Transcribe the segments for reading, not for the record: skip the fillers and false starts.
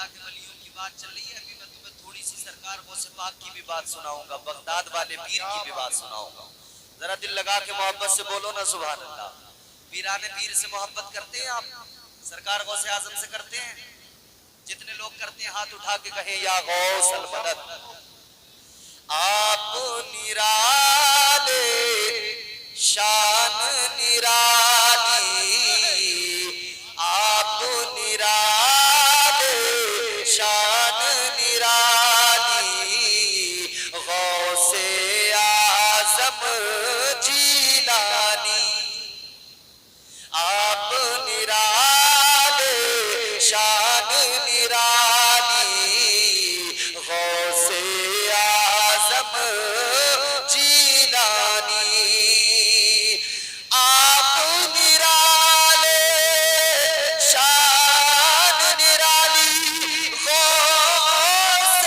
اللہ کے ولیوں کی بات چل رہی ہے، ابھی میں تمہیں تھوڑی سی سرکار غوث پاک کی بھی بات سناؤں گا، بغداد والے پیر کی بھی بات سناؤں گا. ذرا دل لگا کے محبت سے بولو نا سبحان اللہ. پیران پیر سے محبت کرتے ہیں آپ؟ سرکار غوث اعظم سے کرتے ہیں؟ جتنے لوگ کرتے ہیں ہاتھ اٹھا کے کہیں یا غوث المدد. آپ نرالے شان نرالی، آپ نرالے شان نرالی، غوث اعظم جیلانی. آپ نرالے شان نرالی، غوث اعظم جیلانی. آپ نرالے شان نرالی، غوث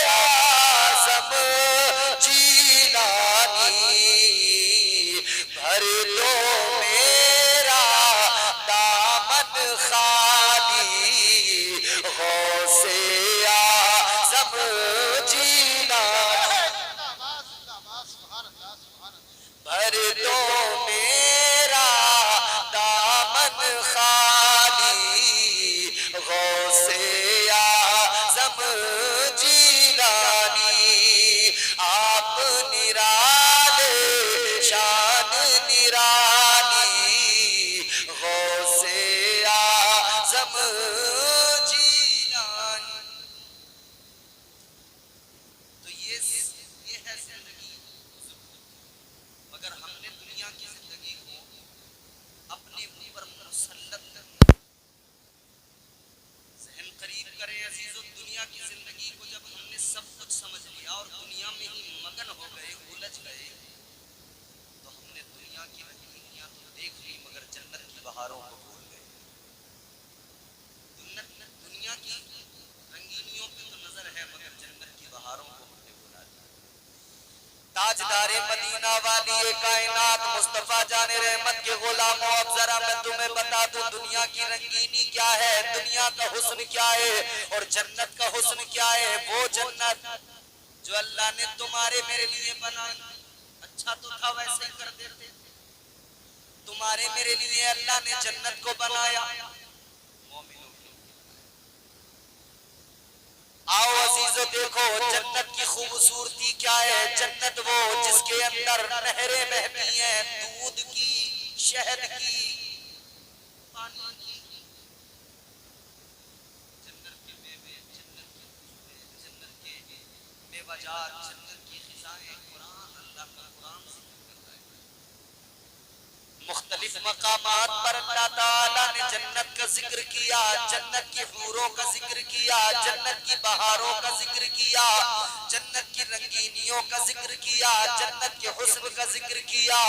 اعظم جیلانی. بھر دو میرا دامن خالی، غوث اعظم جیلانی. بھر دو میرا دامن خالی، غوث اعظم جیلانی. آپ نرالے شان نرالی، غوث اعظم جیلانی. تو یہ ہے زندگی. مگر ہم نے دنیا کی زندگی کو اپنے اوپر مسلط کرنا. ذہن قریب کریں عزیزو، دنیا کی زندگی کو جب ہم نے سب کچھ سمجھ لیا اور دنیا میں ہی مگن ہو گئے، الجھ گئے، تو ہم نے دنیا کی رنگینیاں تو دیکھ لی مگر جنت کی بہاروں کو بھول گئے. دنیا کی رنگینیوں پہ تو نظر ہے مگر جنت کی بہاروں کو ہم نے بھلا دیا. تاجدار مدینہ والی کائنات مصطفیٰ جان رحمت کے غلاموں، اب ذرا میں تمہیں بتا دوں دنیا کی رنگینی کیا ہے، دنیا کا حسن کیا ہے اور جنت کا حسن کیا ہے. وہ جنت جو اللہ نے تمہارے میرے لیے بنائی. اچھا تو تھا ویسے ہی کر دیتے. تمہارے میرے لیے اللہ نے جنت کو بنایا. مومنوں کے لیے. آؤ عزیزو دیکھو جنت کی خوبصورتی کیا ہے. جنت وہ جس کے اندر نہریں بہتی ہیں، دودھ کی، شہد کی، پانی کی. جنت کے میوے، جنت کی خوشبوئیں، جنت کے میوہ جات، جنت کی غذائیں. قرآن، اللہ کا قرآن ذکر کرتا ہے. مختلف مقامات پر اللہ تعالیٰ نے جنت کا ذکر کیا، جنت کی حوروں کا ذکر کیا، جنت کی بہاروں کا ذکر کیا، جنت کی رنگینیوں کا ذکر کیا، جنت کے حسن کا ذکر کیا.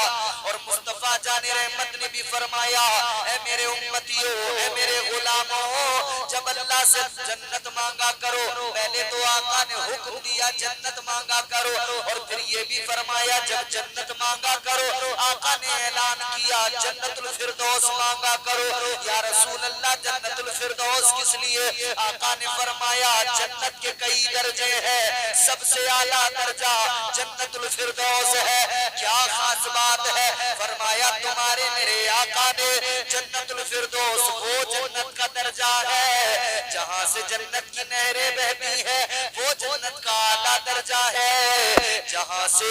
اور مصطفیٰ جان رحمت نے بھی فرمایا اے میرے امتیوں، اے میرے غلاموں، جب اللہ سے جنت مانگا کرو. پہلے تو آقا نے حکم دیا جنت مانگا کرو، اور پھر یہ بھی فرمایا جب جنت مانگا کرو آقا نے اعلان کیا جنت الفردوس مانگا کرو. یا رسول اللہ جنت الفردوس کس لیے؟ آقا نے فرمایا جنت کے کئی درجے ہیں، سب سے اعلیٰ درجہ جنت الفردوس ہے. کیا خاص بات ہے؟ فرمایا تمہارے میرے آقا نے جنت الفردوس وہ جنت کا درجہ ہے جہاں سے جنت کی نہریں بہتی ہیں، وہ جنت کا اعلیٰ درجہ ہے جہاں سے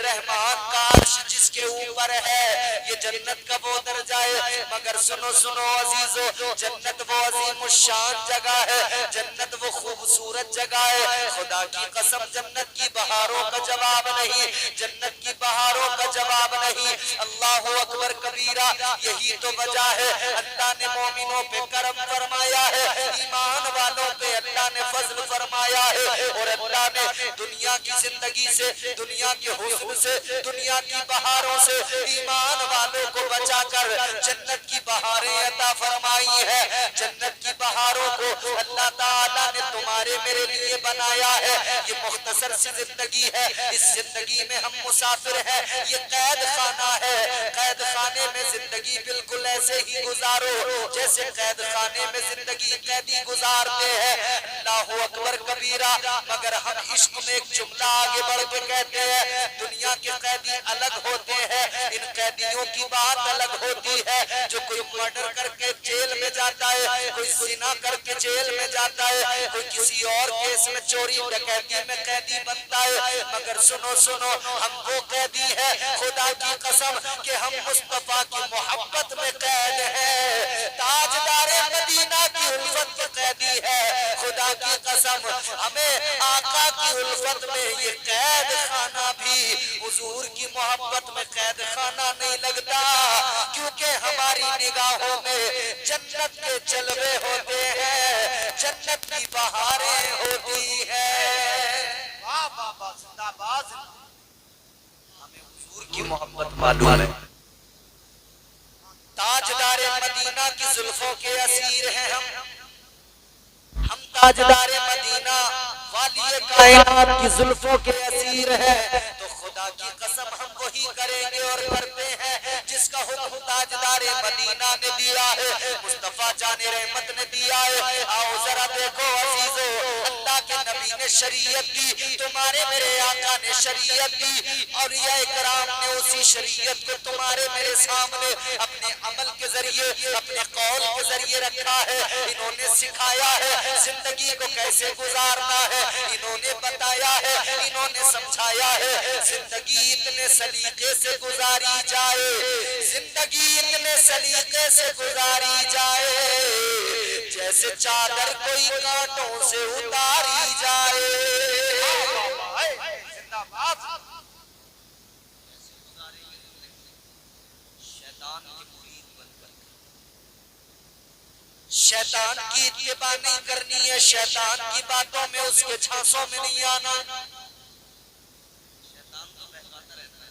رحمان کا عرش جس کے اوپر ہے. یہ جنت کا وہ درجہ ہے. مگر سنو سنو عزیزو، جنت وہ عظیم الشان جگہ ہے، جنت وہ خوبصورت جگہ ہے. خدا کی قسم جنت کی بہاروں کا جواب نہیں، جنت کی بہاروں کا جواب نہیں. اللہ اکبر کبیرہ. یہی تو وجہ ہے اللہ نے مومنوں پہ کرم فرمایا ہے، ایمان والوں پہ اللہ نے فضل فرمایا ہے. اور اللہ نے دنیا کی زندگی سے، دنیا کے حسن سے، دنیا کی بہاروں سے ایمان والوں کو بچا کر جنت کی بہاریں عطا فرمائی ہے. جنت کی بہاروں کو اللہ تعالیٰ نے تمہارے میرے لیے بنایا ہے. یہ مختصر سی زندگی ہے، اس زندگی میں ہم مسافر ہیں. یہ قید خانہ ہے. قید خانے میں زندگی بالکل ایسے ہی گزارو جیسے قید خانے میں زندگی قیدی گزارتے ہیں. اللہ اکبر کبیرہ، مگر ہم عشق میں ایک جملہ آگے بڑھ کے کہتے ہیں دنیا کے قیدی الگ ہوتے ہیں، ان قیدیوں کی بات الگ ہوتی ہے۔ جو کوئی مرڈر کر کے جیل میں جاتا ہے، کوئی زنا کر کے جیل میں جاتا ہے، کوئی کسی اور کیس میں چوری ڈکیتی میں قیدی بنتا ہے، مگر سنو سنو ہم وہ قیدی ہیں خدا کی قسم کہ ہم مصطفیٰ کی محبت میں قید ہیں، تاجدار مدینہ کی الفت کے قیدی ہے۔ خدا کی قسم ہمیں آقا کی الفت میں یہ قید خانہ بھی حضور کی محبت میں قید خانہ نہیں لگتا، کیونکہ ہماری نگاہوں میں جنت کے جلوے ہوتے ہیں، جنت کی بہاریں ہوتی ہیں۔ واہ واہ واہ، زندہ باد۔ ہمیں حضور کی محبت معلوم ہے، تاجدار مدینہ کی زلفوں کے اسیر ہیں ہم تاجدار مدینہ والی کائنات کی زلفوں کے اسیر ہیں، تو خدا کی قسم ہم وہی کریں گے اور کرتے ہیں جس کا حکم تاجدار مدینہ نے دیا ہے، مصطفیٰ جان رحمت نے دیا ہے۔ آؤ ذرا دیکھو عزیزو، اللہ کے نبی نے شریعت دی، تمہارے میرے آقا نے شریعت دی، اور یہ کرام نے اسی شریعت کو تمہارے میرے سامنے اپنے عمل کے ذریعے اپنے قول کے ذریعے رکھا ہے۔ انہوں نے سکھایا ہے زندگی کو کیسے گزارنا ہے، انہوں نے بتایا ہے، انہوں نے سمجھایا ہے۔ زندگی اتنے سلیقے سے گزاری جائے، زندگی اتنے سلیقے سے گزاری جائے جیسے چادر کوئی کانٹوں سے اتاری جائے۔ زندہ باد۔ شیطان کی مرید بن کر شیطان کی اتباع نہیں کرنی ہے، شیطان کی باتوں میں اس کے جھانسوں میں نہیں آنا۔ شیطان تو بہکاتا رہتا ہے،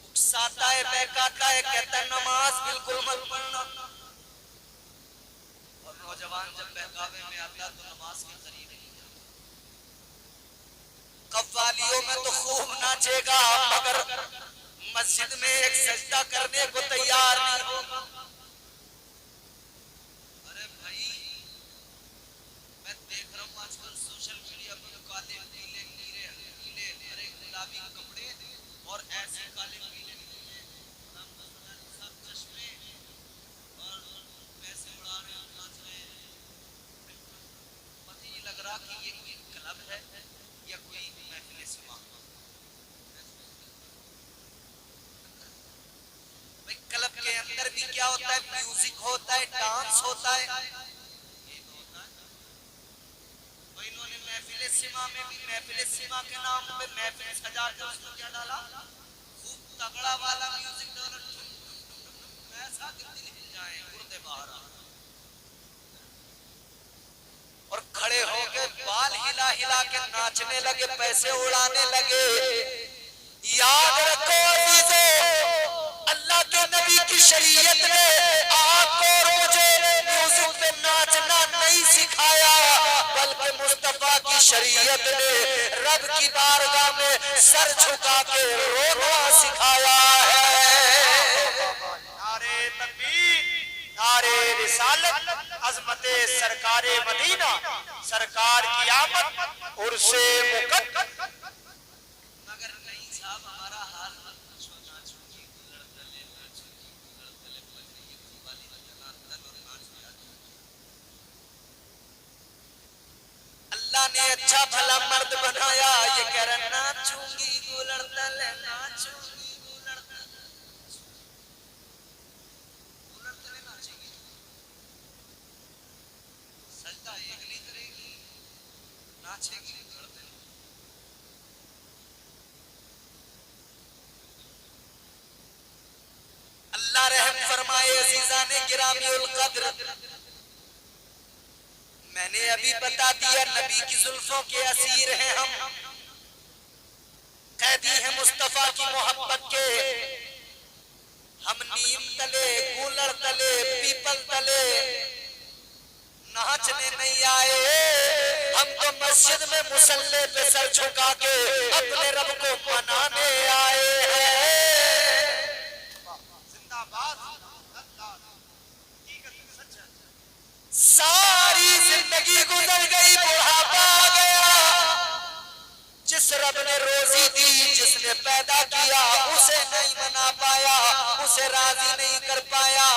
اکساتا ہے، بہکاتا ہے، کہتا ہے نماز بالکل مت پڑھنا، اور نوجوان جب بہکاوے میں آتا تو نماز کے قریب نہیں جاتا۔ قوالیوں میں تو خوب ناچے گا مگر مسجد میں ایک سجدہ کرنے کو تیار نہیں ہوگا۔ ارے بھائی میں دیکھ رہا ہوں آج کل سوشل میڈیا پر کالے پیلے نیلے نیلے ہرے گلابی کپڑے اور ایسے کالے پیلے نیلے سب چشمے اور پیسے اڑا رہے ہیں، ناچ رہے ہیں، پتہ نہیں لگ رہا کہ یہ کوئی کلب ہے یا کوئی محفل سما۔ بھائی کلب کے اندر بھی کیا ہوتا ہے، میوزک ہوتا ہے، ڈانس ہوتا ہے، اور انہوں نے محفل سما میں بھی محفل سما کے نام پہ محفل سجا کے اس میں کیا ڈالا، خوب تگڑا والا میوزک ڈالا، ایسا کہ دل ہل جائے، گردے باہر آ اور کھڑے ہو کے بال ہلا ہلا کے ناچنے لگے، پیسے اڑانے لگے۔ یاد رکھو عزیزو، اللہ کے نبی کی شریعت نے آپ کو اور مجھے میوزک پہ ناچنا نہیں سکھایا، بلکہ مصطفیٰ کی شریعت نے رب کی بارگاہ میں سر جھکا کے رونا سکھایا ہے۔ نعرے تکبیر، نعرے رسالت، عظمت سرکار مدینہ، سرکار کی آمد، عرس مقدس۔ مگر نہیں صاحب ہمارا حال مت پوچھو، ناچو گی گلڑ تلے، ناچو گی گلڑ تلے، بج رہی ہے قوالی بجنا تل اور ناچ گیا۔ اللہ نے اچھا بھلا مرد بنایا، یہ کہہ رہا ناچوں گی گلڑ تلے، ناچوں گی گلڑ تلے، گلڑ تلے ناچیں گی، سجدہ ایگلی کرے گی، ناچے گی گلڑ تلے۔ اللہ رحم فرمائے عزیزان گرامی القدر، میں نے ابھی بتا دیا نبی کی زلفوں کے اسیر ہیں ہم، قیدی ہیں مصطفیٰ کی محبت کے، ہم نیم تلے، گولڑ تلے، پیپل تلے ناچنے نہیں آئے، ہم تو مسجد میں مصلی پہ سر جھکا کے اپنے رب کو منانے آئے ہیں۔ زندہ باد۔ ساری زندگی رب نے روزی دی، جس نے پیدا کیا اسے نہیں منا پایا، اسے راضی نہیں کر پایا۔